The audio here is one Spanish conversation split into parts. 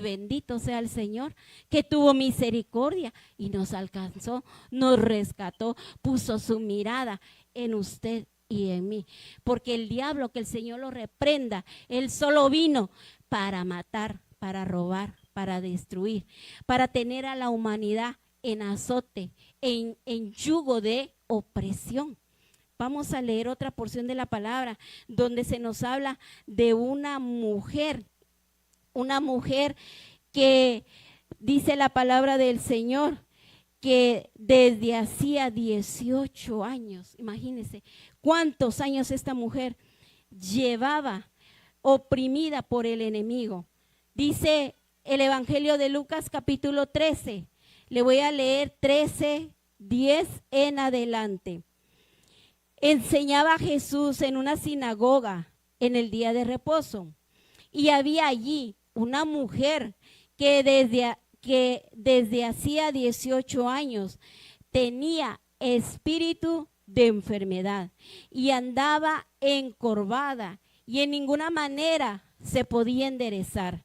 Bendito sea el Señor, que tuvo misericordia y nos alcanzó, nos rescató, puso su mirada en usted y en mí. Porque el diablo, que el Señor lo reprenda, él solo vino para matar, para robar, para destruir, para tener a la humanidad en azote, en yugo de opresión. Vamos a leer otra porción de la palabra donde se nos habla de una mujer que dice la palabra del Señor que desde hacía 18 años, imagínense cuántos años esta mujer llevaba oprimida por el enemigo. Dice el Evangelio de Lucas capítulo 13, le voy a leer 13, 10 en adelante. Enseñaba Jesús en una sinagoga en el día de reposo y había allí una mujer que desde hacía 18 años tenía espíritu de enfermedad y andaba encorvada y en ninguna manera se podía enderezar.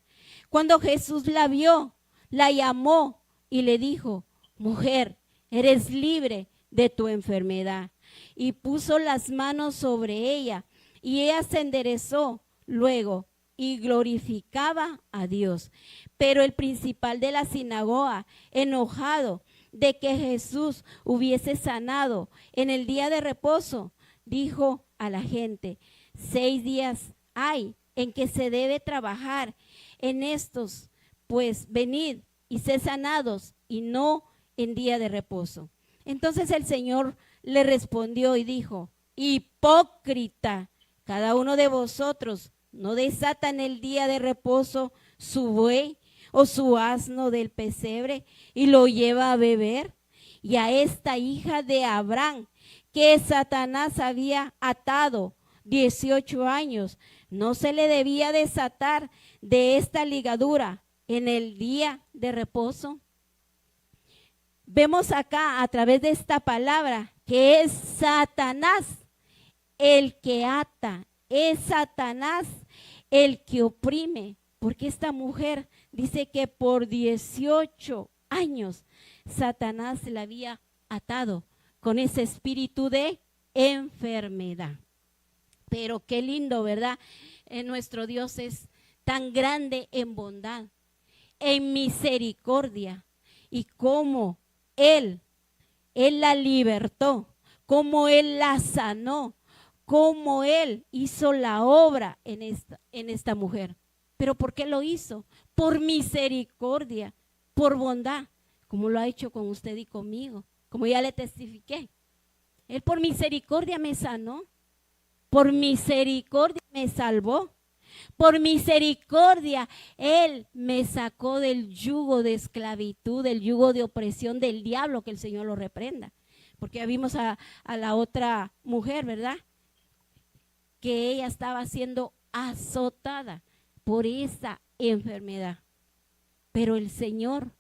Cuando Jesús la vio, la llamó y le dijo: mujer, eres libre de tu enfermedad. Y puso las manos sobre ella y ella se enderezó luego y glorificaba a Dios. Pero el principal de la sinagoga, enojado de que Jesús hubiese sanado en el día de reposo, dijo a la gente: 6 días hay en que se debe trabajar, en estos pues venid y sed sanados, y no en día de reposo. Entonces el Señor le respondió y dijo: hipócrita, cada uno de vosotros no desata en el día de reposo su buey o su asno del pesebre y lo lleva a beber. Y a esta hija de Abraham, que Satanás había atado 18 años, ¿no se le debía desatar de esta ligadura en el día de reposo? Vemos acá a través de esta palabra que es Satanás el que ata, es Satanás el que oprime, porque esta mujer dice que por 18 años Satanás la había atado con ese espíritu de enfermedad. Pero qué lindo, ¿verdad? Nuestro Dios es tan grande en bondad, en misericordia, y cómo Él la libertó, cómo Él la sanó, cómo Él hizo la obra en esta mujer. ¿Pero por qué lo hizo? Por misericordia, por bondad, como lo ha hecho con usted y conmigo, como ya le testifiqué. Él por misericordia me sanó, por misericordia me salvó, por misericordia Él me sacó del yugo de esclavitud, del yugo de opresión del diablo, que el Señor lo reprenda. Porque ya vimos a la otra mujer, ¿verdad? Que ella estaba siendo azotada por esa enfermedad. Pero el Señor,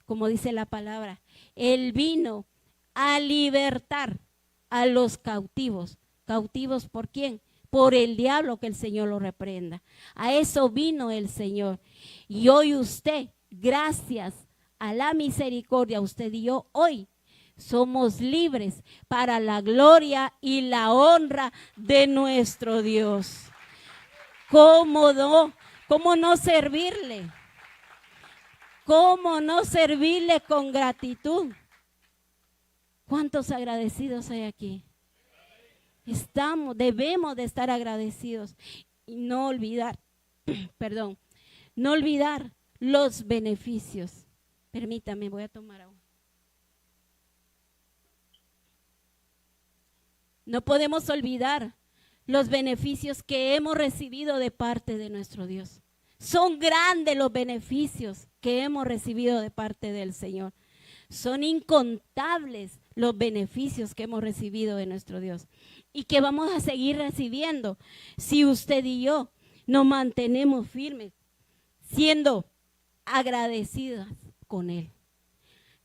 como dice la palabra, Él vino a libertar a los cautivos. ¿Cautivos por quién? Por el diablo, que el Señor lo reprenda. A eso vino el Señor. Y hoy usted, gracias a la misericordia, usted y yo, hoy somos libres para la gloria y la honra de nuestro Dios. ¿Cómo no servirle? ¿Cómo no servirle con gratitud? ¿Cuántos agradecidos hay aquí? Debemos de estar agradecidos y no olvidar, no olvidar los beneficios. Permítame, voy a tomar agua. No podemos olvidar los beneficios que hemos recibido de parte de nuestro Dios. Son grandes los beneficios que hemos recibido de parte del Señor. Son incontables los beneficios que hemos recibido de nuestro Dios y que vamos a seguir recibiendo si usted y yo nos mantenemos firmes, siendo agradecidas con Él.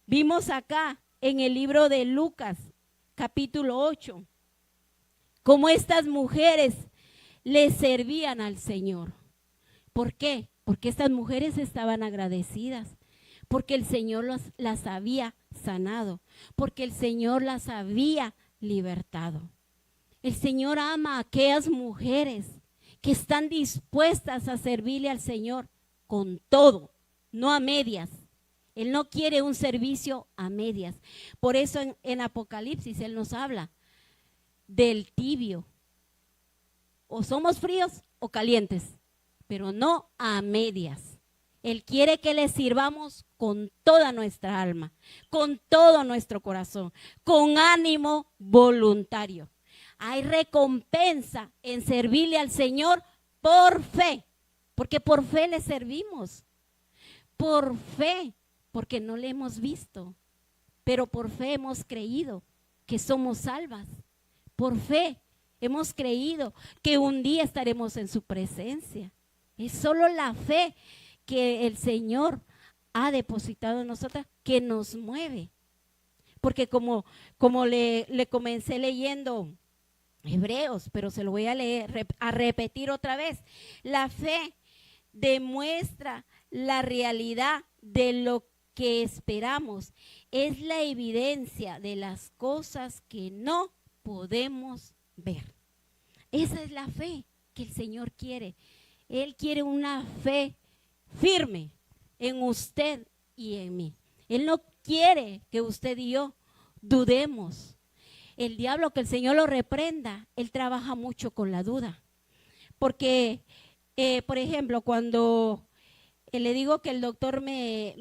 Vimos acá en el libro de Lucas, capítulo 8, cómo estas mujeres le servían al Señor. ¿Por qué? porque estas mujeres estaban agradecidas, porque el Señor las había sanado, porque el Señor las había libertado. El Señor ama a aquellas mujeres que están dispuestas a servirle al Señor con todo, no a medias. Él no quiere un servicio a medias. Por eso en Apocalipsis Él nos habla del tibio. O somos fríos o calientes, pero no a medias. Él quiere que le sirvamos con toda nuestra alma, con todo nuestro corazón, con ánimo voluntario. Hay recompensa en servirle al Señor por fe, porque por fe le servimos. Por fe, porque no le hemos visto, pero por fe hemos creído que somos salvas. Por fe hemos creído que un día estaremos en su presencia. Es solo la fe que el Señor ha depositado en nosotras que nos mueve. Porque como le comencé leyendo Hebreos, pero se lo voy a leer, a repetir otra vez. La fe demuestra la realidad de lo que esperamos. Es la evidencia de las cosas que no podemos ver. Esa es la fe que el Señor quiere. Él quiere una fe firme en usted y en mí. Él no quiere que usted y yo dudemos. El diablo, que el Señor lo reprenda, él trabaja mucho con la duda. Porque, por ejemplo, cuando le digo que el doctor me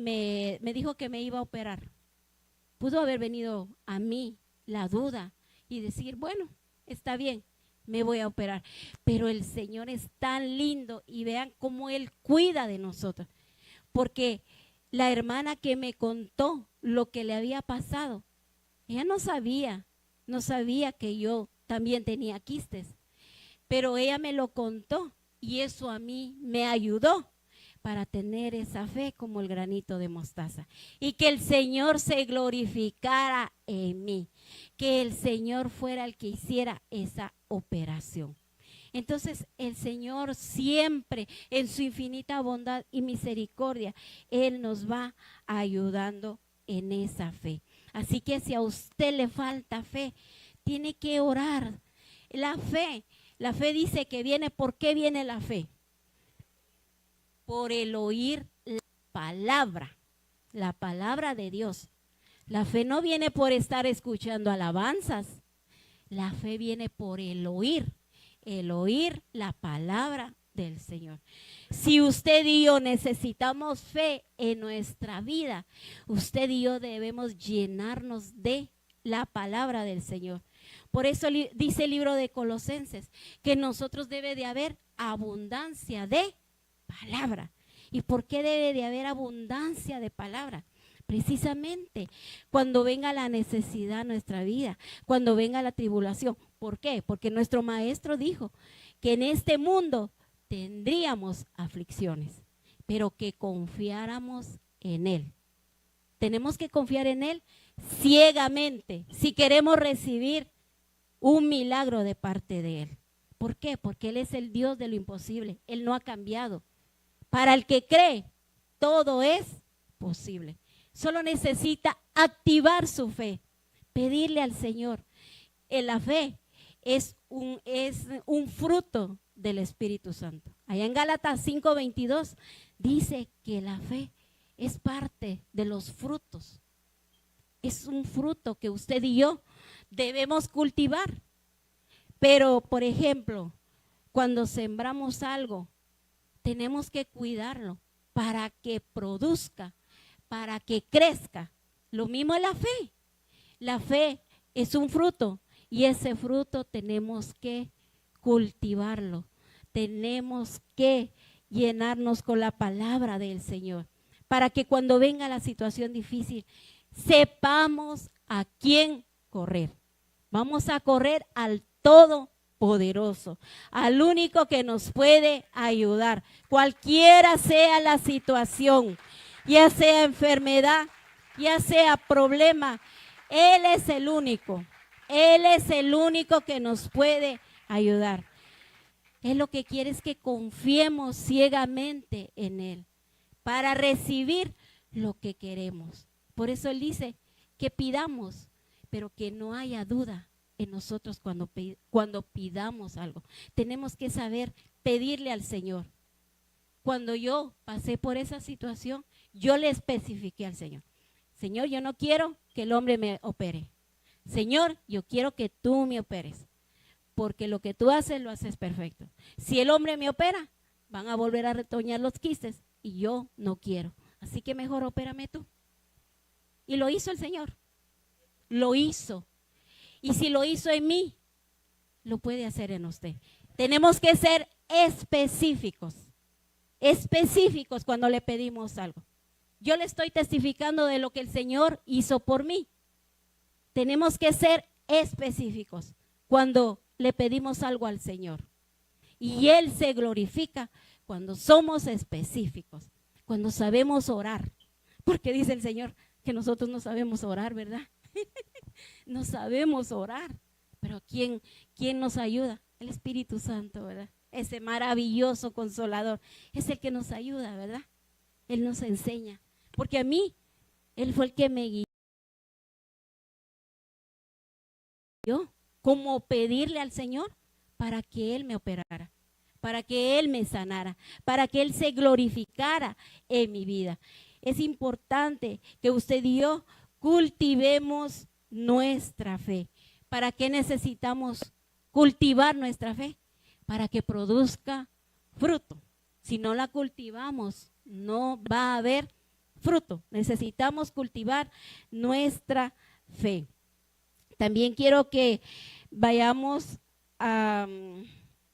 dijo que me iba a operar, pudo haber venido a mí la duda y decir, bueno, está bien, me voy a operar. Pero el Señor es tan lindo y vean cómo Él cuida de nosotros. Porque la hermana que me contó lo que le había pasado, ella no sabía que yo también tenía quistes, pero ella me lo contó y eso a mí me ayudó para tener esa fe como el granito de mostaza y que el Señor se glorificara en mí, que el Señor fuera el que hiciera esa operación. Entonces el Señor siempre en su infinita bondad y misericordia, Él nos va ayudando en esa fe. Así que si a usted le falta fe, tiene que orar. La fe dice que viene. ¿Por qué viene la fe? Por el oír la palabra de Dios. La fe no viene por estar escuchando alabanzas. La fe viene por el oír la palabra del Señor. Si usted y yo necesitamos fe en nuestra vida, usted y yo debemos llenarnos de la palabra del Señor. Por eso dice el libro de Colosenses que en nosotros debe de haber abundancia de palabra. ¿Y por qué debe de haber abundancia de palabra? Precisamente cuando venga la necesidad a nuestra vida, cuando venga la tribulación. ¿Por qué? Porque nuestro maestro dijo que en este mundo tendríamos aflicciones, pero que confiáramos en Él. Tenemos que confiar en Él ciegamente si queremos recibir un milagro de parte de Él. ¿Por qué? Porque Él es el Dios de lo imposible. Él no ha cambiado. Para el que cree, todo es posible. Solo necesita activar su fe, pedirle al Señor. La fe es un fruto del Espíritu Santo. Allá en Gálatas 5:22 dice que la fe es parte de los frutos. Es un fruto que usted y yo debemos cultivar. Pero, por ejemplo, cuando sembramos algo, tenemos que cuidarlo para que produzca, para que crezca. Lo mismo es la fe. La fe es un fruto y ese fruto tenemos que cultivarlo. Tenemos que llenarnos con la palabra del Señor para que cuando venga la situación difícil sepamos a quién correr. Vamos a correr al Todopoderoso, al único que nos puede ayudar, cualquiera sea la situación, ya sea enfermedad, ya sea problema. Él es el único que nos puede ayudar. Él lo que quiere es que confiemos ciegamente en Él para recibir lo que queremos. Por eso Él dice que pidamos, pero que no haya duda en nosotros cuando pidamos algo. Tenemos que saber pedirle al Señor. Cuando yo pasé por esa situación, yo le especifiqué al Señor: Señor, yo no quiero que el hombre me opere. Señor, yo quiero que tú me operes, porque lo que tú haces, lo haces perfecto. Si el hombre me opera, van a volver a retoñar los quistes y yo no quiero. Así que mejor opérame tú. Y lo hizo el Señor. Lo hizo. Y si lo hizo en mí, lo puede hacer en usted. Tenemos que ser específicos. Específicos cuando le pedimos algo. Yo le estoy testificando de lo que el Señor hizo por mí. Tenemos que ser específicos cuando le pedimos algo al Señor. Y Él se glorifica cuando somos específicos, cuando sabemos orar. Porque dice el Señor que nosotros no sabemos orar, ¿verdad? No sabemos orar. Pero ¿quién nos ayuda? El Espíritu Santo, ¿verdad? Ese maravilloso consolador es el que nos ayuda, ¿verdad? Él nos enseña. Porque a mí, Él fue el que me guió. Cómo pedirle al Señor para que Él me operara, para que Él me sanara, para que Él se glorificara en mi vida. Es importante que usted y yo cultivemos nuestra fe. ¿Para qué necesitamos cultivar nuestra fe? Para que produzca fruto. Si no la cultivamos, no va a haber fruto. Necesitamos cultivar nuestra fe. También quiero que vayamos a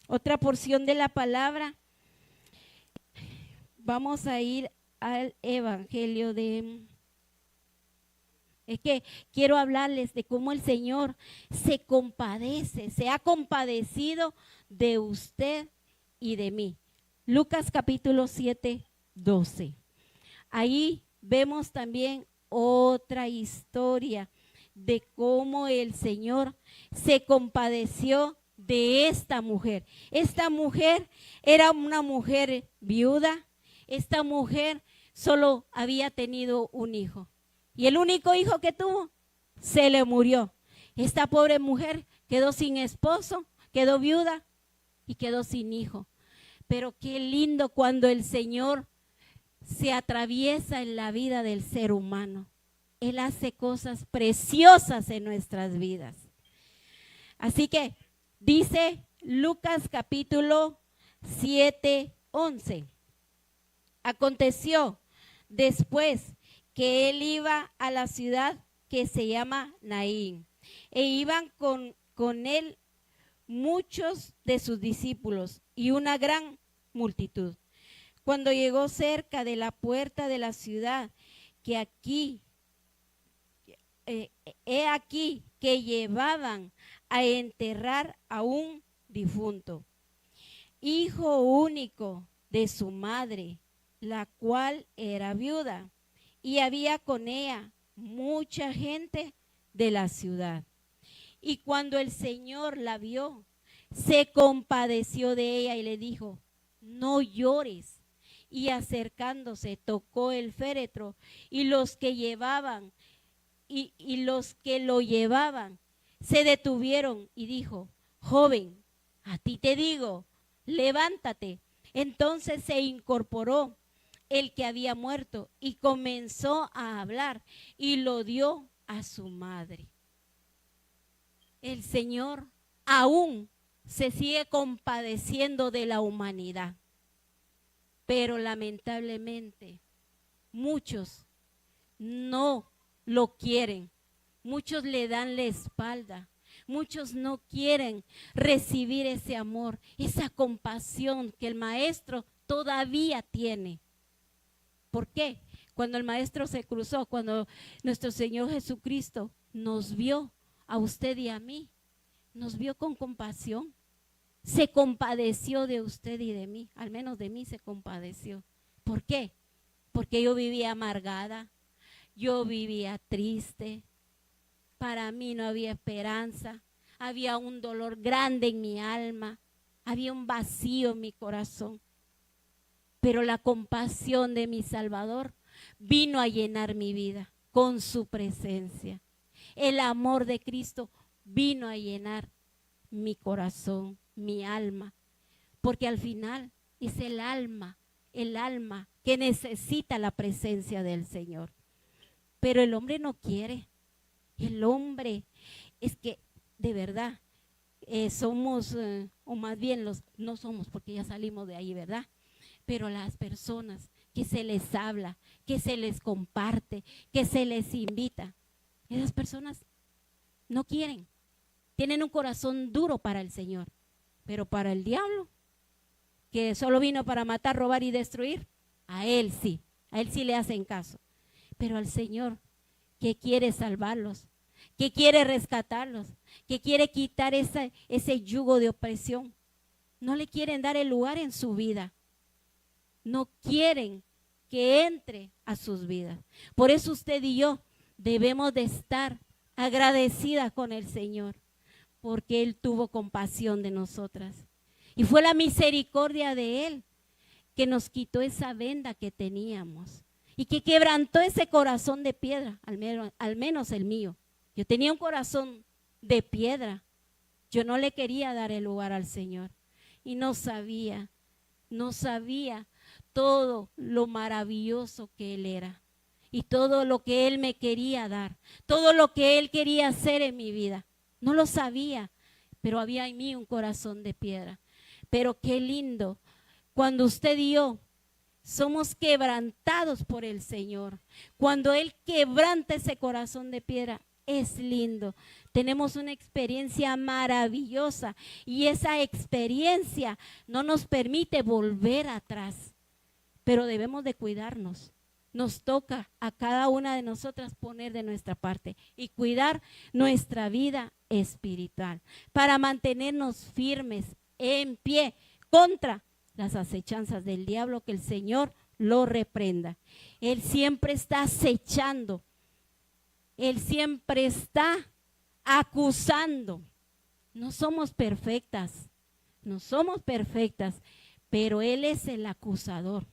otra porción de la palabra. Vamos a ir al Evangelio de... Es que quiero hablarles de cómo el Señor se compadece, se ha compadecido de usted y de mí. Lucas capítulo 7, 12. Ahí vemos también otra historia de cómo el Señor se compadeció de esta mujer. Esta mujer era una mujer viuda. Esta mujer solo había tenido un hijo. Y el único hijo que tuvo se le murió. Esta pobre mujer quedó sin esposo, quedó viuda y quedó sin hijo. Pero qué lindo cuando el Señor se atraviesa en la vida del ser humano. Él hace cosas preciosas en nuestras vidas. Así que dice Lucas capítulo 7, 11. Aconteció después que él iba a la ciudad que se llama Naín, e iban con él muchos de sus discípulos y una gran multitud. Cuando llegó cerca de la puerta de la ciudad, he aquí que llevaban a enterrar a un difunto, hijo único de su madre, la cual era viuda, y había con ella mucha gente de la ciudad. Y cuando el Señor la vio, se compadeció de ella y le dijo: no llores. Y acercándose, tocó el féretro, y los que llevaban y los que lo llevaban se detuvieron, y dijo: joven, a ti te digo, levántate. Entonces se incorporó el que había muerto y comenzó a hablar y lo dio a su madre. El Señor aún se sigue compadeciendo de la humanidad, pero lamentablemente muchos no lo quieren, muchos le dan la espalda, muchos no quieren recibir ese amor, esa compasión que el Maestro todavía tiene. ¿Por qué? Cuando el Maestro se cruzó, cuando nuestro Señor Jesucristo nos vio a usted y a mí, nos vio con compasión, se compadeció de usted y de mí, al menos de mí se compadeció. ¿Por qué? Porque yo vivía amargada, yo vivía triste, para mí no había esperanza, había un dolor grande en mi alma, había un vacío en mi corazón. Pero la compasión de mi Salvador vino a llenar mi vida con su presencia. El amor de Cristo vino a llenar mi corazón, mi alma, porque al final es el alma que necesita la presencia del Señor. Pero el hombre no quiere. El hombre es que de verdad somos, o más bien no somos porque ya salimos de ahí, ¿verdad? Pero las personas que se les habla, que se les comparte, que se les invita, esas personas no quieren. Tienen un corazón duro para el Señor, pero para el diablo, que solo vino para matar, robar y destruir, a él sí le hacen caso. Pero al Señor, que quiere salvarlos, que quiere rescatarlos, que quiere quitar ese yugo de opresión, no le quieren dar el lugar en su vida. No quieren que entre a sus vidas. Por eso usted y yo debemos de estar agradecidas con el Señor, porque Él tuvo compasión de nosotras. Y fue la misericordia de Él que nos quitó esa venda que teníamos y que quebrantó ese corazón de piedra, al menos el mío. Yo tenía un corazón de piedra. Yo no le quería dar el lugar al Señor y no sabía todo lo maravilloso que Él era y todo lo que Él me quería dar, todo lo que Él quería hacer en mi vida. No lo sabía, pero había en mí un corazón de piedra. Pero qué lindo cuando usted y yo somos quebrantados por el Señor. Cuando Él quebranta ese corazón de piedra, es lindo. Tenemos una experiencia maravillosa y esa experiencia no nos permite volver atrás. Pero debemos de cuidarnos. Nos toca a cada una de nosotras poner de nuestra parte y cuidar nuestra vida espiritual para mantenernos firmes en pie contra las acechanzas del diablo, que el Señor lo reprenda. Él siempre está acechando. Él siempre está acusando. No somos perfectas, pero Él es el acusador.